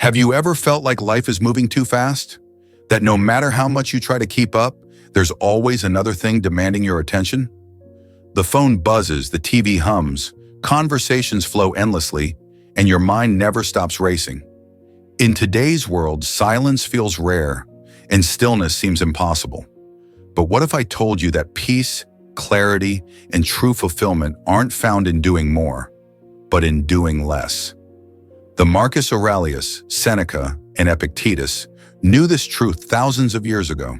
Have you ever felt like life is moving too fast? That no matter how much you try to keep up, there's always another thing demanding your attention? The phone buzzes, the TV hums, conversations flow endlessly, and your mind never stops racing. In today's world, silence feels rare, and stillness seems impossible. But what if I told you that peace, clarity, and true fulfillment aren't found in doing more, but in doing less? The Marcus Aurelius, Seneca, and Epictetus knew this truth thousands of years ago.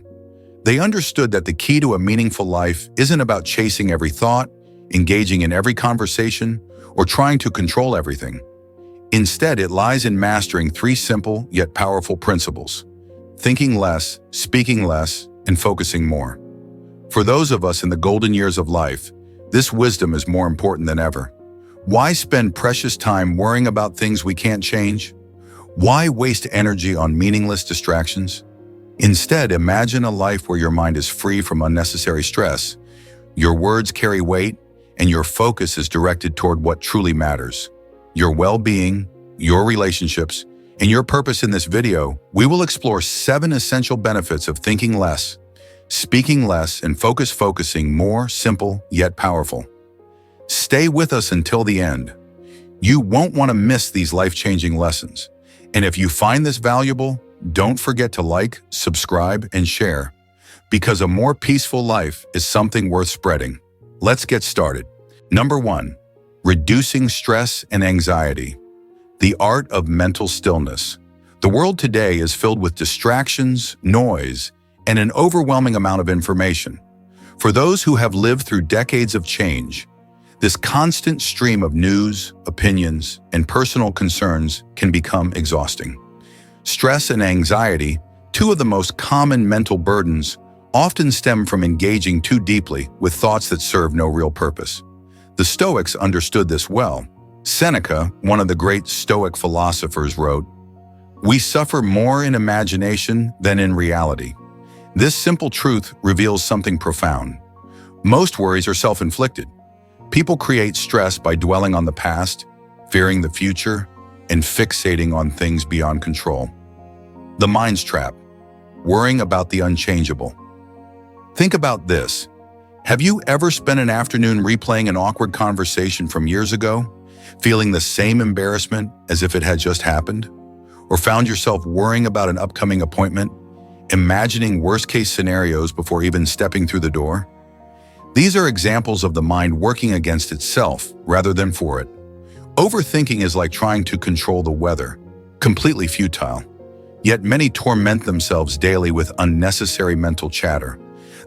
They understood that the key to a meaningful life isn't about chasing every thought, engaging in every conversation, or trying to control everything. Instead, it lies in mastering three simple yet powerful principles: thinking less, speaking less, and focusing more. For those of us in the golden years of life, this wisdom is more important than ever. Why spend precious time worrying about things we can't change? Why waste energy on meaningless distractions? Instead, imagine a life where your mind is free from unnecessary stress, your words carry weight, and your focus is directed toward what truly matters: your well-being, your relationships, and your purpose. In this video, we will explore 7 essential benefits of thinking less, speaking less, and focusing more, simple yet powerful. Stay with us until the end. You won't want to miss these life-changing lessons. And if you find this valuable, don't forget to like, subscribe, and share, because a more peaceful life is something worth spreading. Let's get started. Number 1, reducing stress and anxiety. The art of mental stillness. The world today is filled with distractions, noise, and an overwhelming amount of information. For those who have lived through decades of change, this constant stream of news, opinions, and personal concerns can become exhausting. Stress and anxiety, 2 of the most common mental burdens, often stem from engaging too deeply with thoughts that serve no real purpose. The Stoics understood this well. Seneca, one of the great Stoic philosophers, wrote, "We suffer more in imagination than in reality." This simple truth reveals something profound. Most worries are self-inflicted. People create stress by dwelling on the past, fearing the future, and fixating on things beyond control. The mind's trap, worrying about the unchangeable. Think about this. Have you ever spent an afternoon replaying an awkward conversation from years ago, feeling the same embarrassment as if it had just happened? Or found yourself worrying about an upcoming appointment, imagining worst-case scenarios before even stepping through the door? These are examples of the mind working against itself rather than for it. Overthinking is like trying to control the weather, completely futile. Yet many torment themselves daily with unnecessary mental chatter.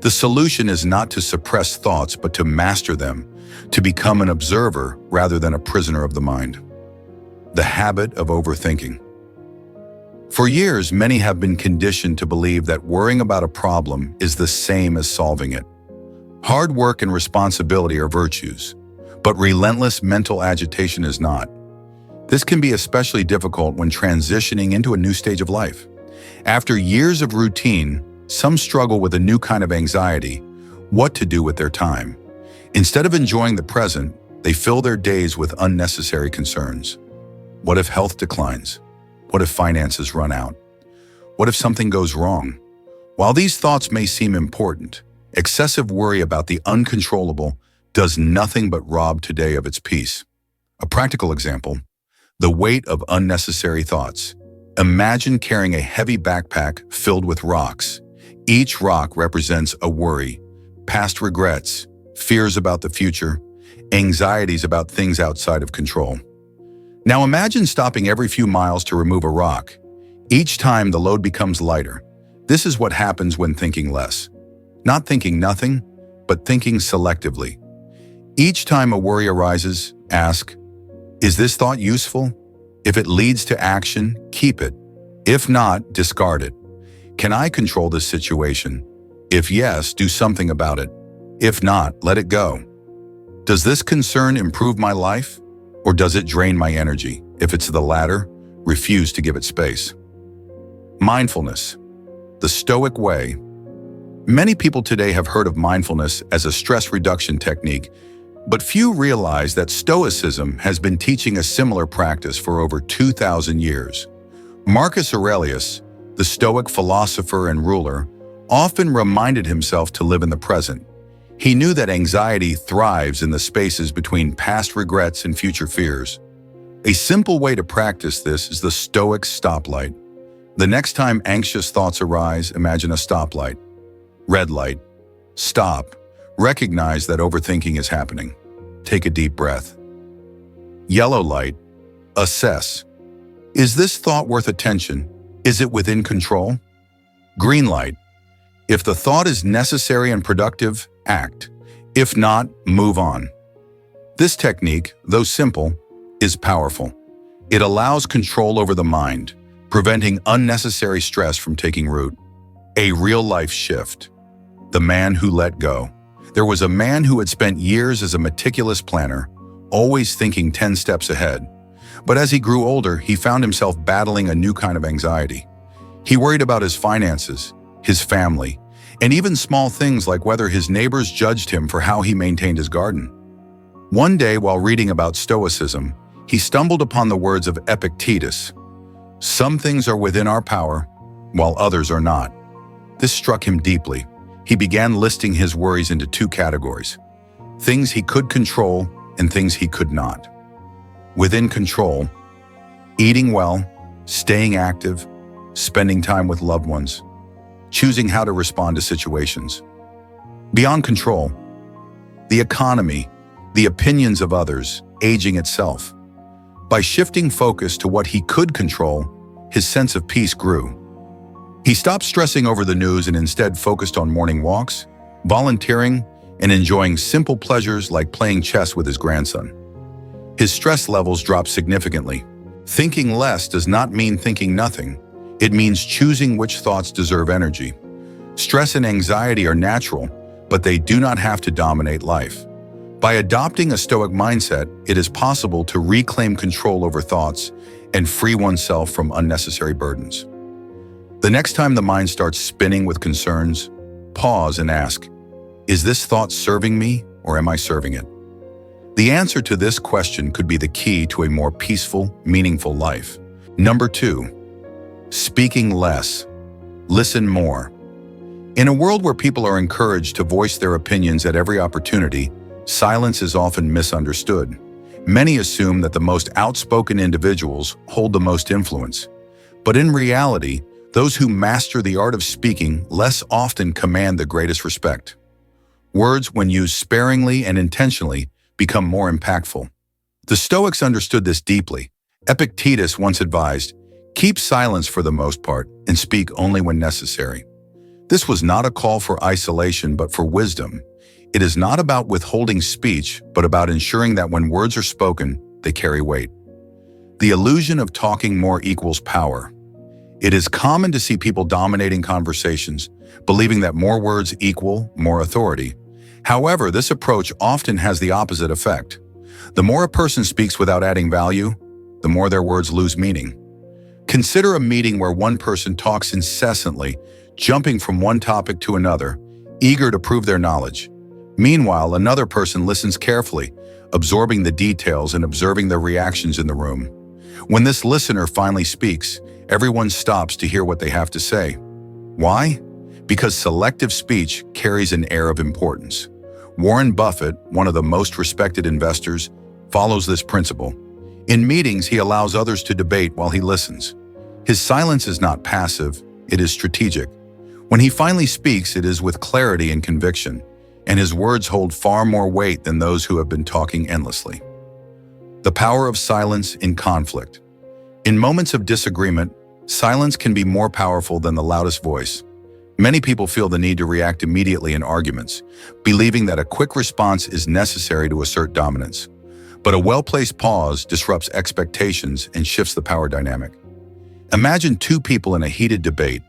The solution is not to suppress thoughts, but to master them, to become an observer rather than a prisoner of the mind. The habit of overthinking. For years, many have been conditioned to believe that worrying about a problem is the same as solving it. Hard work and responsibility are virtues, but relentless mental agitation is not. This can be especially difficult when transitioning into a new stage of life. After years of routine, some struggle with a new kind of anxiety: what to do with their time. Instead of enjoying the present, they fill their days with unnecessary concerns. What if health declines? What if finances run out? What if something goes wrong? While these thoughts may seem important, excessive worry about the uncontrollable does nothing but rob today of its peace. A practical example: the weight of unnecessary thoughts. Imagine carrying a heavy backpack filled with rocks. Each rock represents a worry, past regrets, fears about the future, anxieties about things outside of control. Now imagine stopping every few miles to remove a rock. Each time the load becomes lighter. This is what happens when thinking less. Not thinking nothing, but thinking selectively. Each time a worry arises, ask, is this thought useful? If it leads to action, keep it. If not, discard it. Can I control this situation? If yes, do something about it. If not, let it go. Does this concern improve my life, or does it drain my energy? If it's the latter, refuse to give it space. Mindfulness. The Stoic way. Many people today have heard of mindfulness as a stress reduction technique, but few realize that Stoicism has been teaching a similar practice for over 2,000 years. Marcus Aurelius, the Stoic philosopher and ruler, often reminded himself to live in the present. He knew that anxiety thrives in the spaces between past regrets and future fears. A simple way to practice this is the Stoic stoplight. The next time anxious thoughts arise, imagine a stoplight. Red light. Stop. Recognize that overthinking is happening. Take a deep breath. Yellow light. Assess. Is this thought worth attention? Is it within control? Green light. If the thought is necessary and productive, act. If not, move on. This technique, though simple, is powerful. It allows control over the mind, preventing unnecessary stress from taking root. A real-life shift. The man who let go. There was a man who had spent years as a meticulous planner, always thinking 10 steps ahead. But as he grew older, he found himself battling a new kind of anxiety. He worried about his finances, his family, and even small things like whether his neighbors judged him for how he maintained his garden. One day, while reading about Stoicism, he stumbled upon the words of Epictetus. Some things are within our power, while others are not. This struck him deeply. He began listing his worries into two categories: things he could control and things he could not. Within control, eating well, staying active, spending time with loved ones, choosing how to respond to situations. Beyond control, the economy, the opinions of others, aging itself. By shifting focus to what he could control, his sense of peace grew. He stopped stressing over the news and instead focused on morning walks, volunteering, and enjoying simple pleasures like playing chess with his grandson. His stress levels dropped significantly. Thinking less does not mean thinking nothing. It means choosing which thoughts deserve energy. Stress and anxiety are natural, but they do not have to dominate life. By adopting a Stoic mindset, it is possible to reclaim control over thoughts and free oneself from unnecessary burdens. The next time the mind starts spinning with concerns, pause and ask, is this thought serving me or am I serving it? The answer to this question could be the key to a more peaceful, meaningful life. Number 2, speaking less. Listen more. In a world where people are encouraged to voice their opinions at every opportunity, silence is often misunderstood. Many assume that the most outspoken individuals hold the most influence. But in reality, those who master the art of speaking less often command the greatest respect. Words, when used sparingly and intentionally, become more impactful. The Stoics understood this deeply. Epictetus once advised, keep silence for the most part and speak only when necessary. This was not a call for isolation, but for wisdom. It is not about withholding speech, but about ensuring that when words are spoken, they carry weight. The illusion of talking more equals power. It is common to see people dominating conversations, believing that more words equal more authority. However, this approach often has the opposite effect. The more a person speaks without adding value, the more their words lose meaning. Consider a meeting where one person talks incessantly, jumping from one topic to another, eager to prove their knowledge. Meanwhile, another person listens carefully, absorbing the details and observing the reactions in the room. When this listener finally speaks, everyone stops to hear what they have to say. Why? Because selective speech carries an air of importance. Warren Buffett, one of the most respected investors, follows this principle. In meetings, he allows others to debate while he listens. His silence is not passive, it is strategic. When he finally speaks, it is with clarity and conviction, and his words hold far more weight than those who have been talking endlessly. The power of silence in conflict. In moments of disagreement, silence can be more powerful than the loudest voice. Many people feel the need to react immediately in arguments, believing that a quick response is necessary to assert dominance. But a well-placed pause disrupts expectations and shifts the power dynamic. Imagine two people in a heated debate.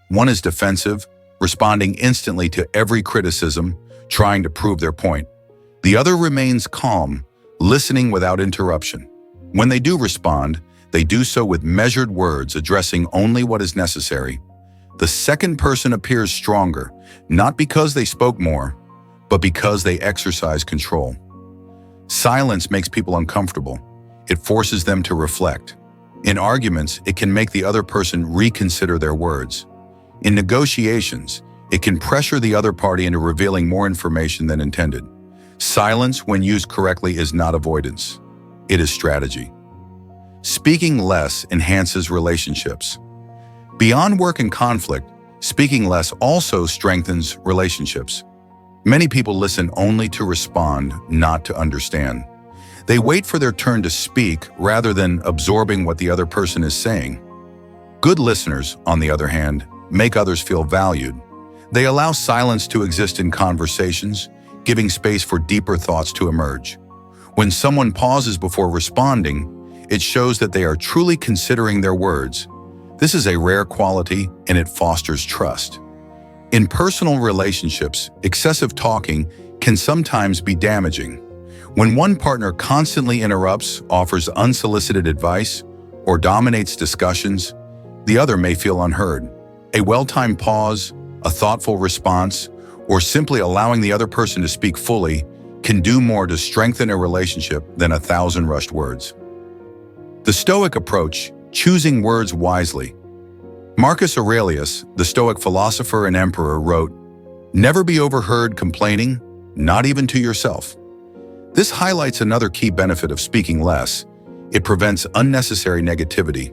One is defensive, responding instantly to every criticism, trying to prove their point. The other remains calm, listening without interruption. When they do respond, they do so with measured words, addressing only what is necessary. The second person appears stronger, not because they spoke more, but because they exercise control. Silence makes people uncomfortable. It forces them to reflect. In arguments, it can make the other person reconsider their words. In negotiations, it can pressure the other party into revealing more information than intended. Silence, when used correctly, is not avoidance. It is strategy. Speaking less enhances relationships. Beyond work and conflict, speaking less also strengthens relationships. Many people listen only to respond, not to understand. They wait for their turn to speak rather than absorbing what the other person is saying. Good listeners, on the other hand, make others feel valued. They allow silence to exist in conversations, giving space for deeper thoughts to emerge. When someone pauses before responding, it shows that they are truly considering their words. This is a rare quality, and it fosters trust. In personal relationships, excessive talking can sometimes be damaging. When one partner constantly interrupts, offers unsolicited advice, or dominates discussions, the other may feel unheard. A well-timed pause, a thoughtful response, or simply allowing the other person to speak fully can do more to strengthen a relationship than 1,000 rushed words. The Stoic approach, choosing words wisely. Marcus Aurelius, the Stoic philosopher and emperor, wrote, "Never be overheard complaining, not even to yourself." This highlights another key benefit of speaking less. It prevents unnecessary negativity.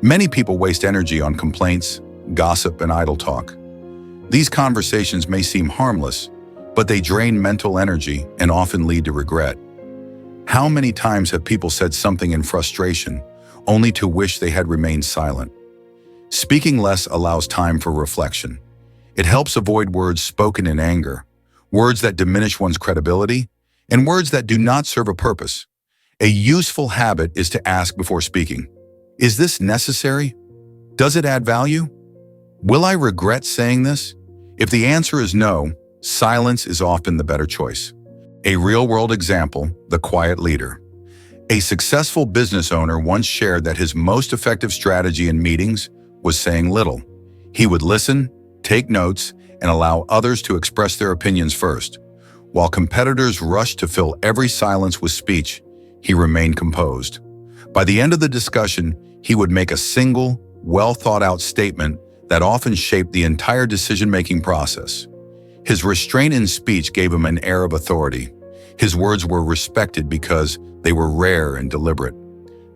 Many people waste energy on complaints, gossip, and idle talk. These conversations may seem harmless, but they drain mental energy and often lead to regret. How many times have people said something in frustration, only to wish they had remained silent? Speaking less allows time for reflection. It helps avoid words spoken in anger, words that diminish one's credibility, and words that do not serve a purpose. A useful habit is to ask before speaking, "Is this necessary? Does it add value? Will I regret saying this?" If the answer is no, silence is often the better choice. A real-world example, the quiet leader. A successful business owner once shared that his most effective strategy in meetings was saying little. He would listen, take notes, and allow others to express their opinions first. While competitors rushed to fill every silence with speech, he remained composed. By the end of the discussion, he would make a single, well-thought-out statement that often shaped the entire decision-making process. His restraint in speech gave him an air of authority. His words were respected because they were rare and deliberate.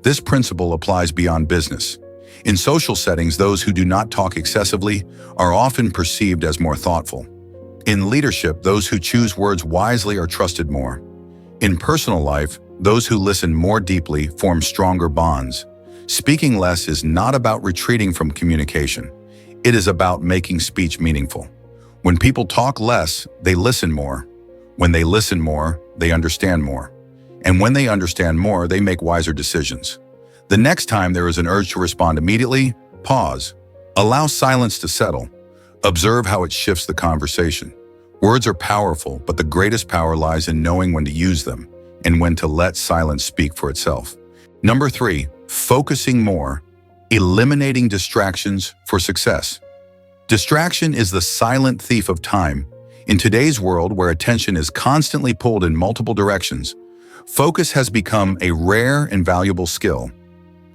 This principle applies beyond business. In social settings, those who do not talk excessively are often perceived as more thoughtful. In leadership, those who choose words wisely are trusted more. In personal life, those who listen more deeply form stronger bonds. Speaking less is not about retreating from communication. It is about making speech meaningful. When people talk less, they listen more. When they listen more, they understand more. And when they understand more, they make wiser decisions. The next time there is an urge to respond immediately, pause. Allow silence to settle. Observe how it shifts the conversation. Words are powerful, but the greatest power lies in knowing when to use them and when to let silence speak for itself. Number 3, focusing more, eliminating distractions for success. Distraction is the silent thief of time. In today's world, where attention is constantly pulled in multiple directions, focus has become a rare and valuable skill.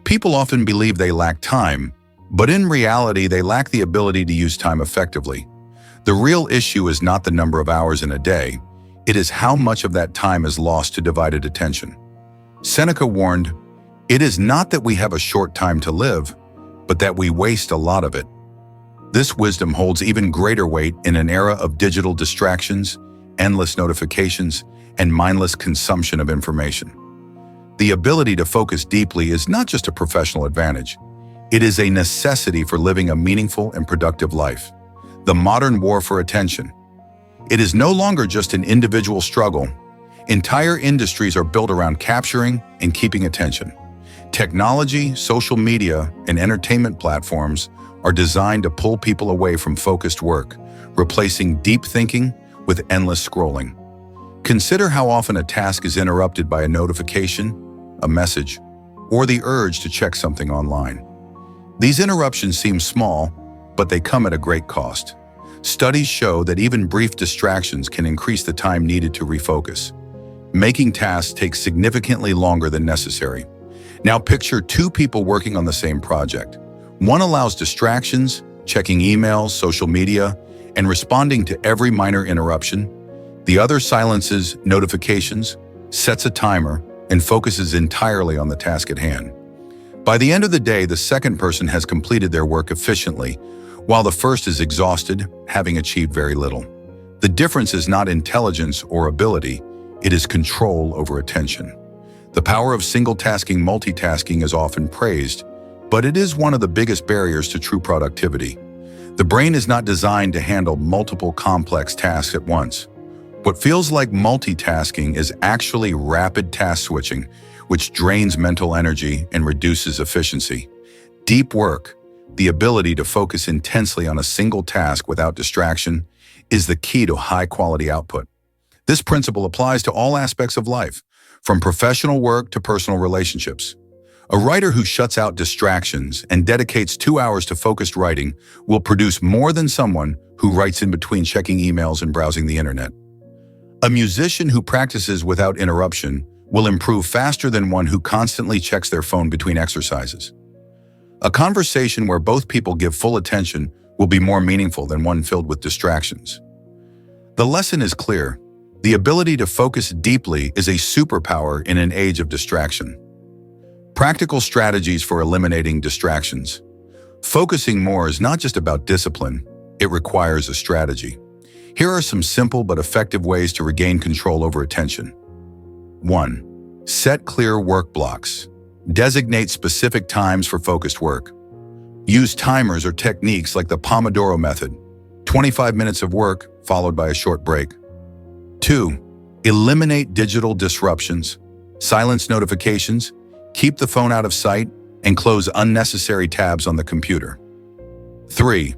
People often believe they lack time, but in reality, they lack the ability to use time effectively. The real issue is not the number of hours in a day, it is how much of that time is lost to divided attention. Seneca warned, "It is not that we have a short time to live, but that we waste a lot of it." This wisdom holds even greater weight in an era of digital distractions, endless notifications, and mindless consumption of information. The ability to focus deeply is not just a professional advantage. It is a necessity for living a meaningful and productive life. The modern war for attention. It is no longer just an individual struggle. Entire industries are built around capturing and keeping attention. Technology, social media, and entertainment platforms are designed to pull people away from focused work, replacing deep thinking with endless scrolling. Consider how often a task is interrupted by a notification, a message, or the urge to check something online. These interruptions seem small, but they come at a great cost. Studies show that even brief distractions can increase the time needed to refocus, making tasks take significantly longer than necessary. Now picture two people working on the same project. One allows distractions, checking emails, social media, and responding to every minor interruption. The other silences notifications, sets a timer, and focuses entirely on the task at hand. By the end of the day, the second person has completed their work efficiently, while the first is exhausted, having achieved very little. The difference is not intelligence or ability, it is control over attention. The power of single-tasking multitasking is often praised, but it is one of the biggest barriers to true productivity. The brain is not designed to handle multiple complex tasks at once. What feels like multitasking is actually rapid task switching, which drains mental energy and reduces efficiency. Deep work, the ability to focus intensely on a single task without distraction, is the key to high-quality output. This principle applies to all aspects of life, from professional work to personal relationships. A writer who shuts out distractions and dedicates 2 hours to focused writing will produce more than someone who writes in between checking emails and browsing the internet. A musician who practices without interruption will improve faster than one who constantly checks their phone between exercises. A conversation where both people give full attention will be more meaningful than one filled with distractions. The lesson is clear. The ability to focus deeply is a superpower in an age of distraction. Practical strategies for eliminating distractions. Focusing more is not just about discipline, it requires a strategy. Here are some simple but effective ways to regain control over attention. 1. Set clear work blocks. Designate specific times for focused work. Use timers or techniques like the Pomodoro method, 25 minutes of work followed by a short break. 2. Eliminate digital disruptions. Silence notifications, keep the phone out of sight, and close unnecessary tabs on the computer. 3.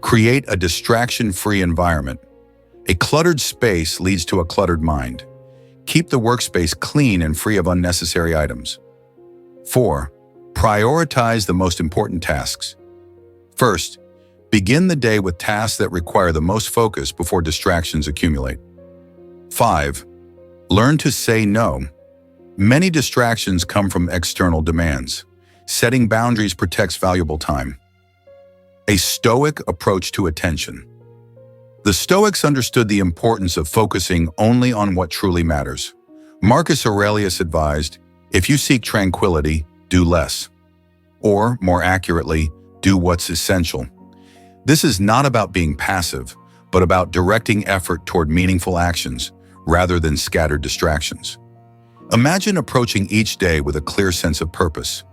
Create a distraction-free environment. A cluttered space leads to a cluttered mind. Keep the workspace clean and free of unnecessary items. 4. Prioritize the most important tasks. First, begin the day with tasks that require the most focus before distractions accumulate. 5. Learn to say no. Many distractions come from external demands. Setting boundaries protects valuable time. A Stoic approach to attention. The Stoics understood the importance of focusing only on what truly matters. Marcus Aurelius advised, if you seek tranquility, do less. Or, more accurately, do what's essential. This is not about being passive, but about directing effort toward meaningful actions rather than scattered distractions. Imagine approaching each day with a clear sense of purpose,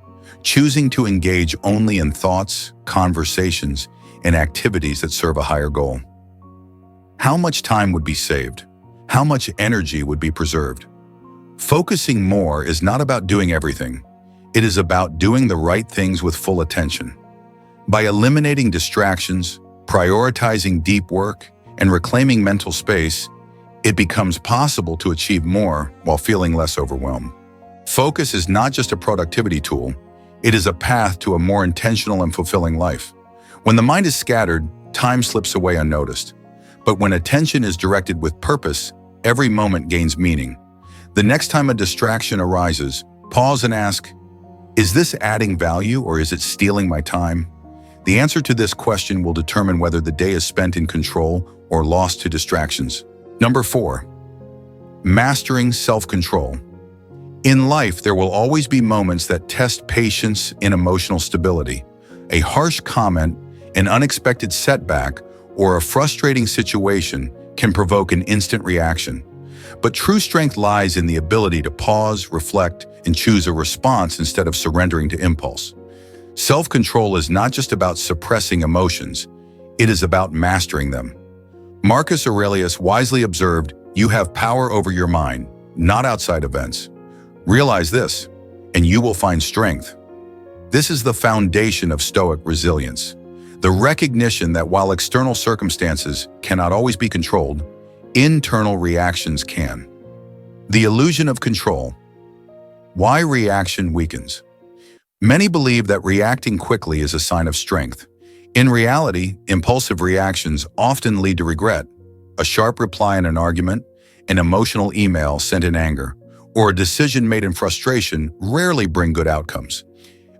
choosing to engage only in thoughts, conversations, and activities that serve a higher goal. How much time would be saved? How much energy would be preserved? Focusing more is not about doing everything. It is about doing the right things with full attention. By eliminating distractions, prioritizing deep work, and reclaiming mental space, it becomes possible to achieve more while feeling less overwhelmed. Focus is not just a productivity tool, it is a path to a more intentional and fulfilling life. When the mind is scattered, time slips away unnoticed. But when attention is directed with purpose, every moment gains meaning. The next time a distraction arises, pause and ask, is this adding value or is it stealing my time? The answer to this question will determine whether the day is spent in control or lost to distractions. Number 4. Mastering self-control. In life, there will always be moments that test patience and emotional stability. A harsh comment, an unexpected setback, or a frustrating situation can provoke an instant reaction. But true strength lies in the ability to pause, reflect, and choose a response instead of surrendering to impulse. Self-control is not just about suppressing emotions, it is about mastering them. Marcus Aurelius wisely observed, "You have power over your mind, not outside events. Realize this, and you will find strength." This is the foundation of Stoic resilience. The recognition that while external circumstances cannot always be controlled, internal reactions can. The illusion of control. Why reaction weakens? Many believe that reacting quickly is a sign of strength. In reality, impulsive reactions often lead to regret. A sharp reply in an argument, an emotional email sent in anger, or a decision made in frustration rarely bring good outcomes.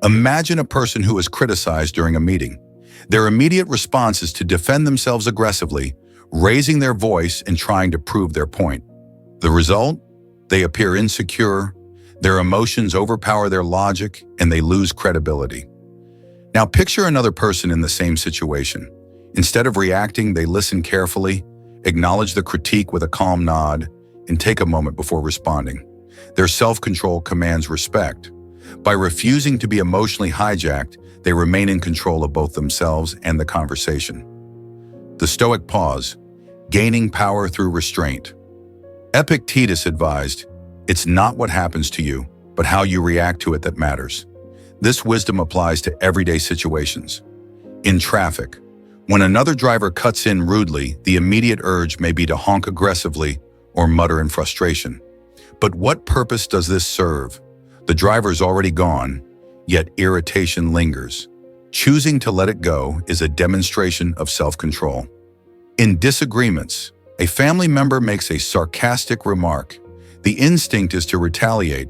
Imagine a person who is criticized during a meeting. Their immediate response is to defend themselves aggressively, raising their voice and trying to prove their point. The result? They appear insecure, their emotions overpower their logic, and they lose credibility. Now picture another person in the same situation. Instead of reacting, they listen carefully, acknowledge the critique with a calm nod, and take a moment before responding. Their self-control commands respect. By refusing to be emotionally hijacked, they remain in control of both themselves and the conversation. The Stoic pause, gaining power through restraint. Epictetus advised, "It's not what happens to you, but how you react to it that matters." This wisdom applies to everyday situations. In traffic, when another driver cuts in rudely, the immediate urge may be to honk aggressively or mutter in frustration. But what purpose does this serve? The driver's already gone, yet irritation lingers. Choosing to let it go is a demonstration of self-control. In disagreements, a family member makes a sarcastic remark. The instinct is to retaliate,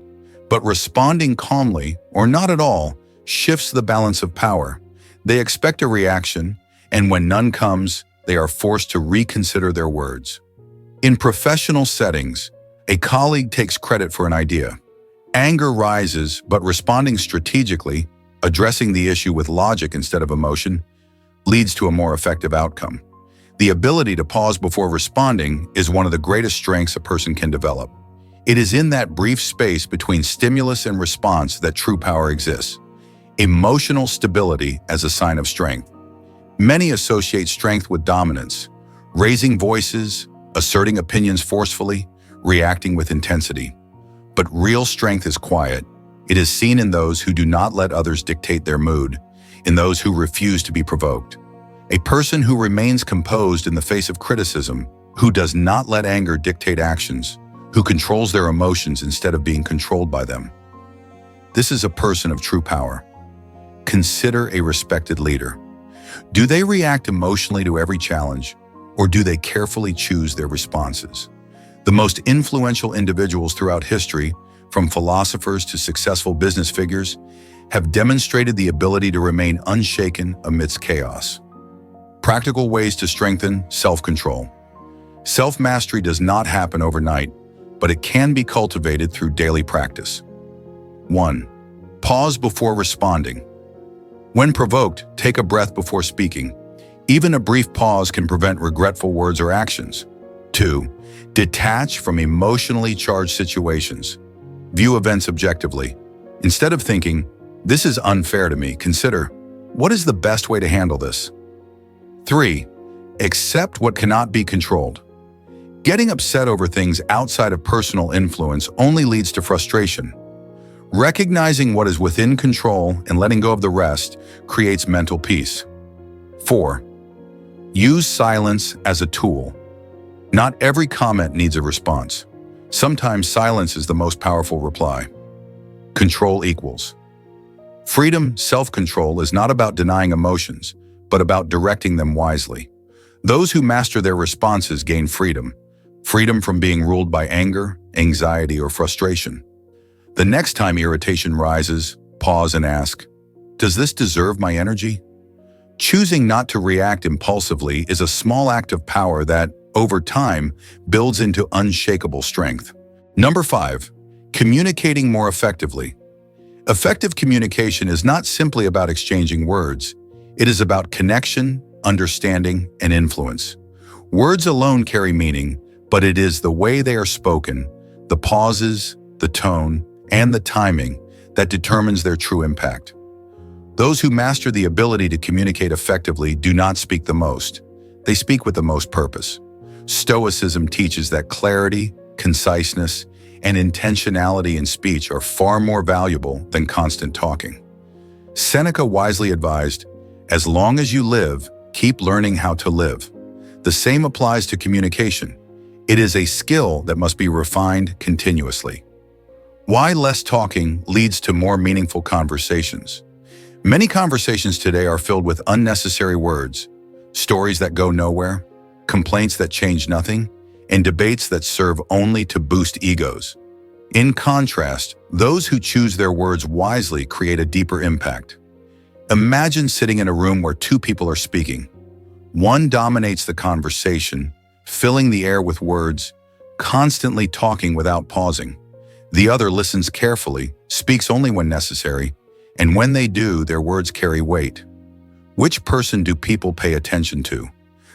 but responding calmly, or not at all, shifts the balance of power. They expect a reaction, and when none comes, they are forced to reconsider their words. In professional settings, a colleague takes credit for an idea. Anger rises, but responding strategically, addressing the issue with logic instead of emotion, leads to a more effective outcome. The ability to pause before responding is one of the greatest strengths a person can develop. It is in that brief space between stimulus and response that true power exists. Emotional stability as a sign of strength. Many associate strength with dominance, raising voices, asserting opinions forcefully, reacting with intensity. But real strength is quiet. It is seen in those who do not let others dictate their mood, in those who refuse to be provoked. A person who remains composed in the face of criticism, who does not let anger dictate actions, who controls their emotions instead of being controlled by them. This is a person of true power. Consider a respected leader. Do they react emotionally to every challenge, or do they carefully choose their responses? The most influential individuals throughout history, from philosophers to successful business figures, have demonstrated the ability to remain unshaken amidst chaos. Practical ways to strengthen self-control. Self-mastery does not happen overnight, but it can be cultivated through daily practice. 1. Pause before responding. When provoked, take a breath before speaking. Even a brief pause can prevent regretful words or actions. 2. Detach from emotionally charged situations. View events objectively. Instead of thinking, "This is unfair to me," consider, "What is the best way to handle this?" 3. Accept what cannot be controlled. Getting upset over things outside of personal influence only leads to frustration. Recognizing what is within control and letting go of the rest creates mental peace. 4. Use silence as a tool. Not every comment needs a response. Sometimes silence is the most powerful reply. Control equals. Freedom, self-control is not about denying emotions, but about directing them wisely. Those who master their responses gain freedom. Freedom from being ruled by anger, anxiety, or frustration. The next time irritation rises, pause and ask, "Does this deserve my energy?" Choosing not to react impulsively is a small act of power that, over time, builds into unshakable strength. Number 5, communicating more effectively. Effective communication is not simply about exchanging words. It is about connection, understanding, and influence. Words alone carry meaning, but it is the way they are spoken, the pauses, the tone, and the timing that determines their true impact. Those who master the ability to communicate effectively do not speak the most. They speak with the most purpose. Stoicism teaches that clarity, conciseness, and intentionality in speech are far more valuable than constant talking. Seneca wisely advised, "As long as you live, keep learning how to live." The same applies to communication. It is a skill that must be refined continuously. Why less talking leads to more meaningful conversations. Many conversations today are filled with unnecessary words, stories that go nowhere, complaints that change nothing, and debates that serve only to boost egos. In contrast, those who choose their words wisely create a deeper impact. Imagine sitting in a room where two people are speaking. One dominates the conversation, filling the air with words, constantly talking without pausing. The other listens carefully, speaks only when necessary, and when they do, their words carry weight. Which person do people pay attention to?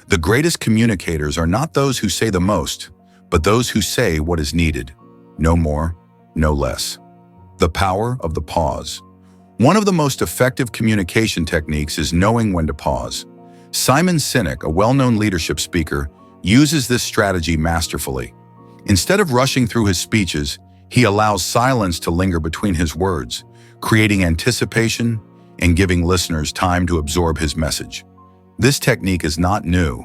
The greatest communicators are not those who say the most, but those who say what is needed. No more, no less. The power of the pause. One of the most effective communication techniques is knowing when to pause. Simon Sinek, a well-known leadership speaker, uses this strategy masterfully. Instead of rushing through his speeches, he allows silence to linger between his words, creating anticipation and giving listeners time to absorb his message. This technique is not new.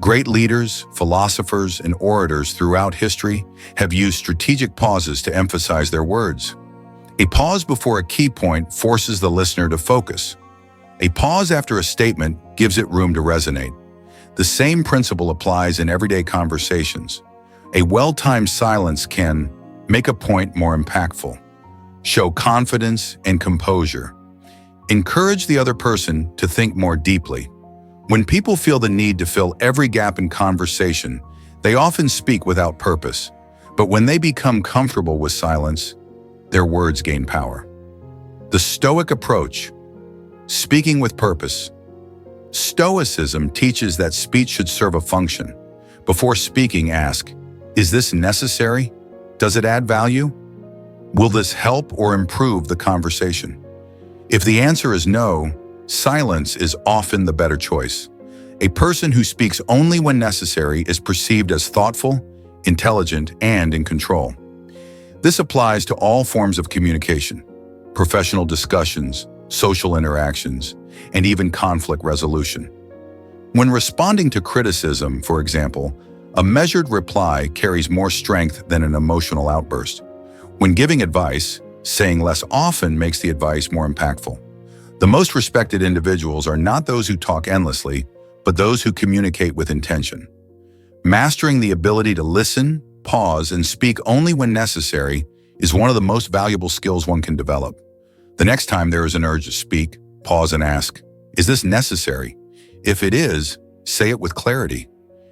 Great leaders, philosophers, and orators throughout history have used strategic pauses to emphasize their words. A pause before a key point forces the listener to focus. A pause after a statement gives it room to resonate. The same principle applies in everyday conversations. A well-timed silence can make a point more impactful, show confidence and composure, encourage the other person to think more deeply. When people feel the need to fill every gap in conversation, they often speak without purpose. But when they become comfortable with silence, their words gain power. The Stoic approach, speaking with purpose. Stoicism teaches that speech should serve a function. Before speaking, ask, is this necessary? Does it add value? Will this help or improve the conversation? If the answer is no, silence is often the better choice. A person who speaks only when necessary is perceived as thoughtful, intelligent, and in control. This applies to all forms of communication, professional discussions, social interactions, and even conflict resolution. When responding to criticism, for example, a measured reply carries more strength than an emotional outburst. When giving advice, saying less often makes the advice more impactful. The most respected individuals are not those who talk endlessly, but those who communicate with intention. Mastering the ability to listen, pause, and speak only when necessary is one of the most valuable skills one can develop. The next time there is an urge to speak, pause and ask, is this necessary? If it is, say it with clarity.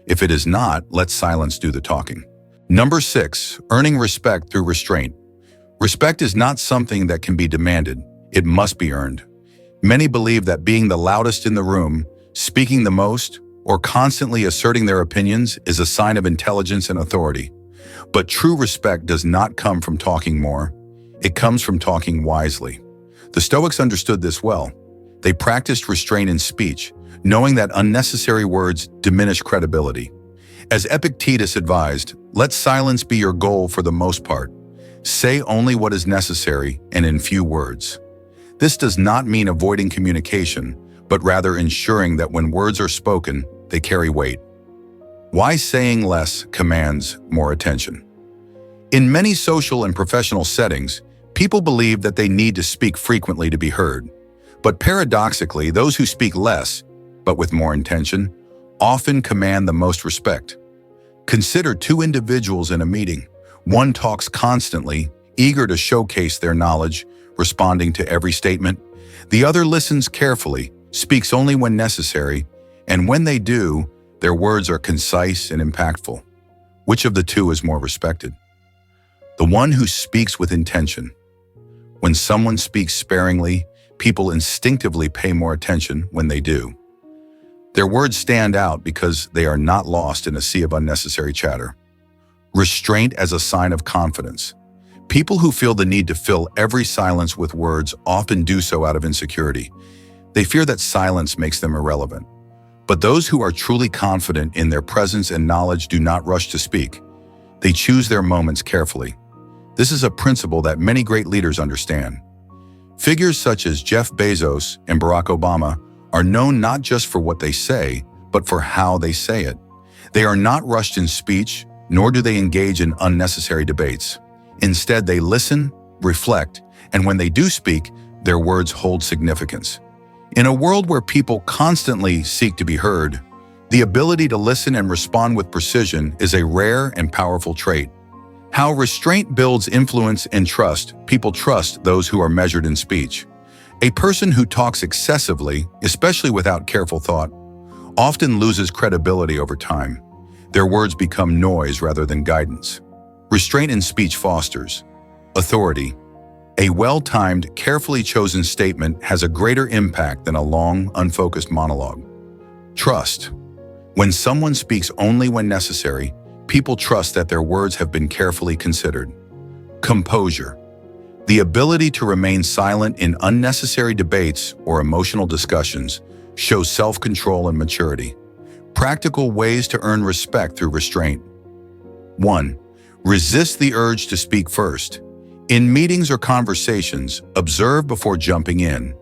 If it is not, let silence do the talking. Number 6, earning respect through restraint. Respect is not something that can be demanded. It must be earned. Many believe that being the loudest in the room, speaking the most, or constantly asserting their opinions is a sign of intelligence and authority. But true respect does not come from talking more. It comes from talking wisely. The Stoics understood this well. They practiced restraint in speech, knowing that unnecessary words diminish credibility. As Epictetus advised, let silence be your goal for the most part. Say only what is necessary and in few words. This does not mean avoiding communication, but rather ensuring that when words are spoken, they carry weight. Why saying less commands more attention? In many social and professional settings, people believe that they need to speak frequently to be heard. But paradoxically, those who speak less, but with more intention, often command the most respect. Consider two individuals in a meeting. One talks constantly, eager to showcase their knowledge, responding to every statement. The other listens carefully, speaks only when necessary, and when they do, their words are concise and impactful. Which of the two is more respected? The one who speaks with intention. When someone speaks sparingly, people instinctively pay more attention when they do. Their words stand out because they are not lost in a sea of unnecessary chatter. Restraint as a sign of confidence. People who feel the need to fill every silence with words often do so out of insecurity. They fear that silence makes them irrelevant. But those who are truly confident in their presence and knowledge do not rush to speak. They choose their moments carefully. This is a principle that many great leaders understand. Figures such as Jeff Bezos and Barack Obama are known not just for what they say, but for how they say it. They are not rushed in speech, nor do they engage in unnecessary debates. Instead, they listen, reflect, and when they do speak, their words hold significance. In a world where people constantly seek to be heard, the ability to listen and respond with precision is a rare and powerful trait. How restraint builds influence and trust. People trust those who are measured in speech. A person who talks excessively, especially without careful thought, often loses credibility over time. Their words become noise rather than guidance. Restraint in speech fosters authority. A well-timed, carefully chosen statement has a greater impact than a long, unfocused monologue. Trust. When someone speaks only when necessary, people trust that their words have been carefully considered. Composure. The ability to remain silent in unnecessary debates or emotional discussions shows self-control and maturity. Practical ways to earn respect through restraint. 1. Resist the urge to speak first. In meetings or conversations, observe before jumping in.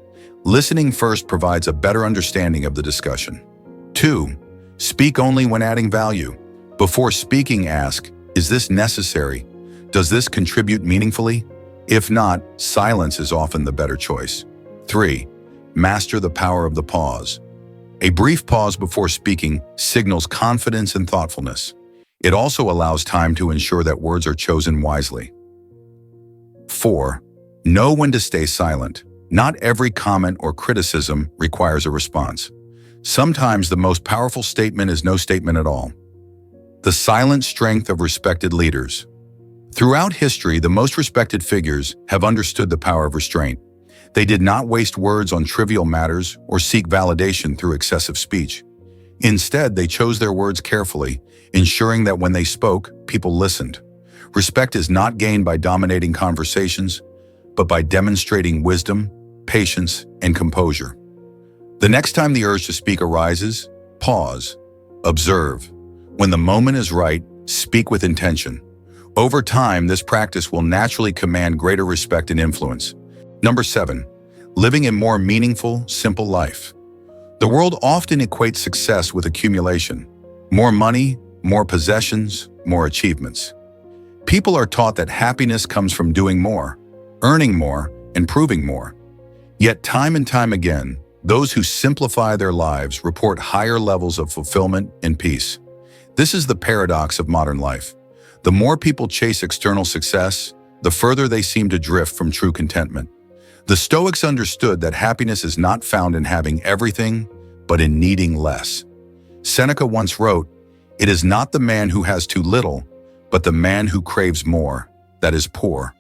Listening first provides a better understanding of the discussion. 2. Speak only when adding value. Before speaking, ask, is this necessary? Does this contribute meaningfully? If not, silence is often the better choice. 3. Master the power of the pause. A brief pause before speaking signals confidence and thoughtfulness. It also allows time to ensure that words are chosen wisely. 4. Know when to stay silent. Not every comment or criticism requires a response. Sometimes the most powerful statement is no statement at all. The silent strength of respected leaders. Throughout history, the most respected figures have understood the power of restraint. They did not waste words on trivial matters or seek validation through excessive speech. Instead, they chose their words carefully, ensuring that when they spoke, people listened. Respect is not gained by dominating conversations, but by demonstrating wisdom, patience, and composure. The next time the urge to speak arises, pause, observe. When the moment is right, speak with intention. Over time, this practice will naturally command greater respect and influence. Number 7, living a more meaningful, simple life. The world often equates success with accumulation. More money, more possessions, more achievements. People are taught that happiness comes from doing more, earning more, and proving more. Yet time and time again, those who simplify their lives report higher levels of fulfillment and peace. This is the paradox of modern life. The more people chase external success, the further they seem to drift from true contentment. The Stoics understood that happiness is not found in having everything, but in needing less. Seneca once wrote, "It is not the man who has too little, but the man who craves more, that is poor."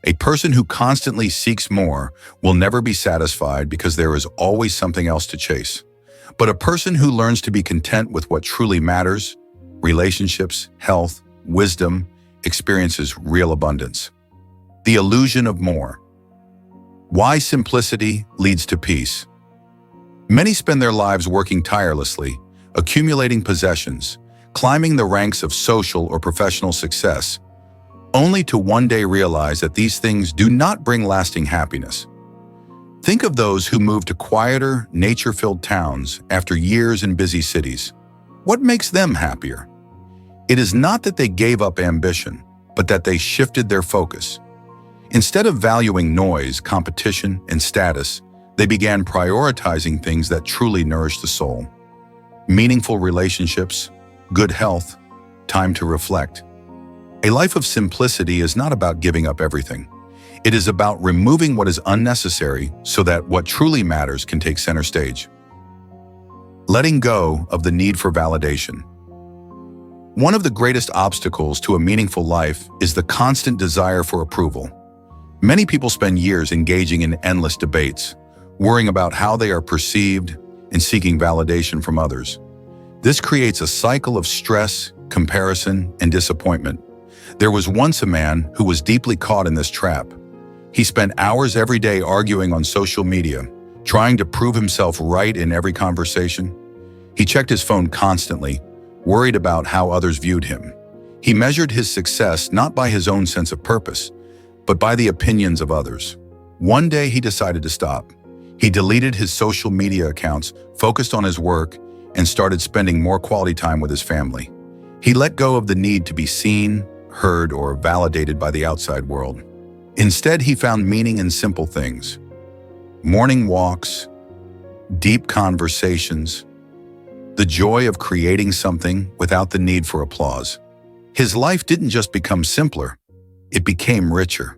A person who constantly seeks more will never be satisfied because there is always something else to chase. But a person who learns to be content with what truly matters, relationships, health, wisdom, experiences real abundance. The illusion of more. Why simplicity leads to peace. Many spend their lives working tirelessly, accumulating possessions, climbing the ranks of social or professional success, only to one day realize that these things do not bring lasting happiness. Think of those who move to quieter, nature-filled towns after years in busy cities. What makes them happier? It is not that they gave up ambition, but that they shifted their focus. Instead of valuing noise, competition, and status, they began prioritizing things that truly nourish the soul. Meaningful relationships, good health, time to reflect. A life of simplicity is not about giving up everything. It is about removing what is unnecessary so that what truly matters can take center stage. Letting go of the need for validation. One of the greatest obstacles to a meaningful life is the constant desire for approval. Many people spend years engaging in endless debates, worrying about how they are perceived and seeking validation from others. This creates a cycle of stress, comparison, and disappointment. There was once a man who was deeply caught in this trap. He spent hours every day arguing on social media, trying to prove himself right in every conversation. He checked his phone constantly, worried about how others viewed him. He measured his success not by his own sense of purpose, but by the opinions of others. One day he decided to stop. He deleted his social media accounts, focused on his work, and started spending more quality time with his family. He let go of the need to be seen, heard, or validated by the outside world. Instead, he found meaning in simple things. Morning walks, deep conversations, the joy of creating something without the need for applause. His life didn't just become simpler, it became richer.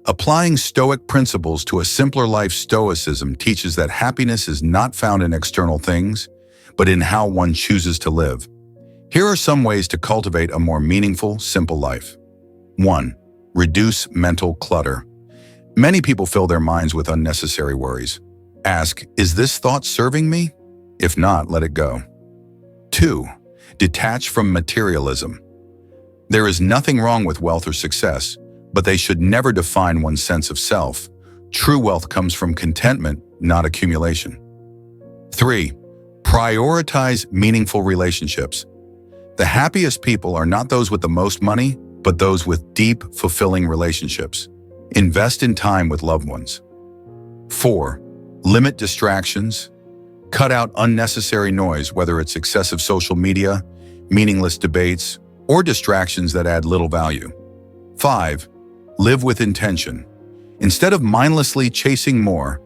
Applying Stoic principles to a simpler life, Stoicism teaches that happiness is not found in external things, but in how one chooses to live. Here are some ways to cultivate a more meaningful, simple life. 1. Reduce mental clutter. Many people fill their minds with unnecessary worries. Ask, is this thought serving me? If not, let it go. 2. Detach from materialism. There is nothing wrong with wealth or success, but they should never define one's sense of self. True wealth comes from contentment, not accumulation. 3. Prioritize meaningful relationships. The happiest people are not those with the most money, but those with deep, fulfilling relationships. Invest in time with loved ones. 4. Limit distractions. Cut out unnecessary noise, whether it's excessive social media, meaningless debates, or distractions that add little value. 5. Live with intention. Instead of mindlessly chasing more,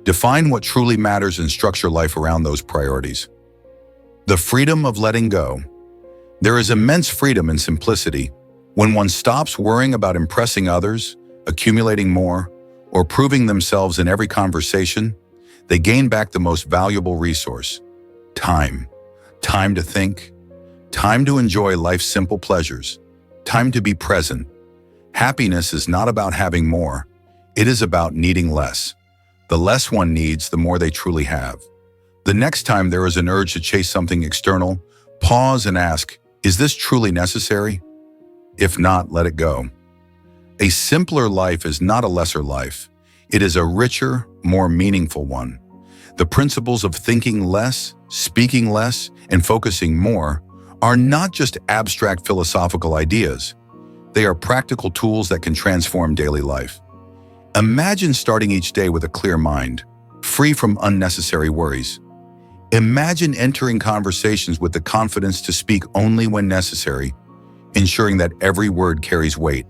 define what truly matters and structure life around those priorities. The freedom of letting go. There is immense freedom in simplicity when one stops worrying about impressing others, accumulating more, or proving themselves in every conversation. They gain back the most valuable resource: time. Time to think, time to enjoy life's simple pleasures, time to be present. Happiness is not about having more, it is about needing less. The less one needs, the more they truly have. The next time there is an urge to chase something external, pause and ask, is this truly necessary? If not, let it go. A simpler life is not a lesser life. It is a richer, more meaningful one. The principles of thinking less, speaking less, and focusing more are not just abstract philosophical ideas. They are practical tools that can transform daily life. Imagine starting each day with a clear mind, free from unnecessary worries. Imagine entering conversations with the confidence to speak only when necessary, ensuring that every word carries weight.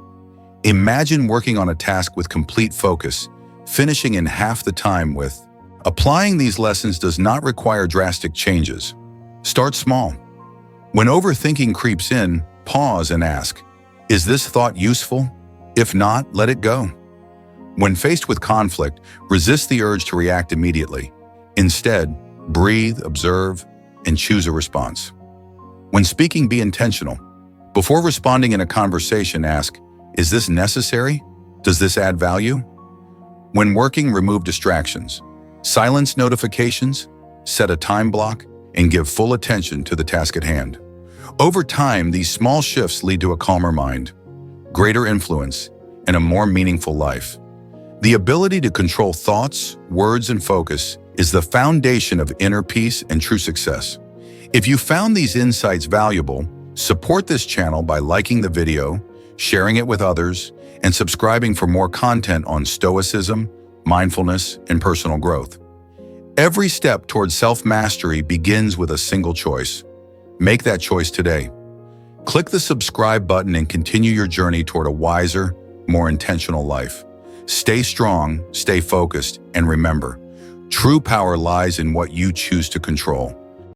Imagine working on a task with complete focus, finishing in half the time with. Applying these lessons does not require drastic changes. Start small. When overthinking creeps in, pause and ask, is this thought useful? If not, let it go. When faced with conflict, resist the urge to react immediately. Instead, breathe, observe, and choose a response. When speaking, be intentional. Before responding in a conversation, ask, is this necessary? Does this add value? When working, remove distractions. Silence notifications, set a time block, and give full attention to the task at hand. Over time, these small shifts lead to a calmer mind, greater influence, and a more meaningful life. The ability to control thoughts, words, and focus is the foundation of inner peace and true success. If you found these insights valuable, support this channel by liking the video, sharing it with others, and subscribing for more content on Stoicism, mindfulness, and personal growth. Every step towards self-mastery begins with a single choice. Make that choice today. Click the subscribe button and continue your journey toward a wiser, more intentional life. Stay strong, stay focused, and remember, true power lies in what you choose to control.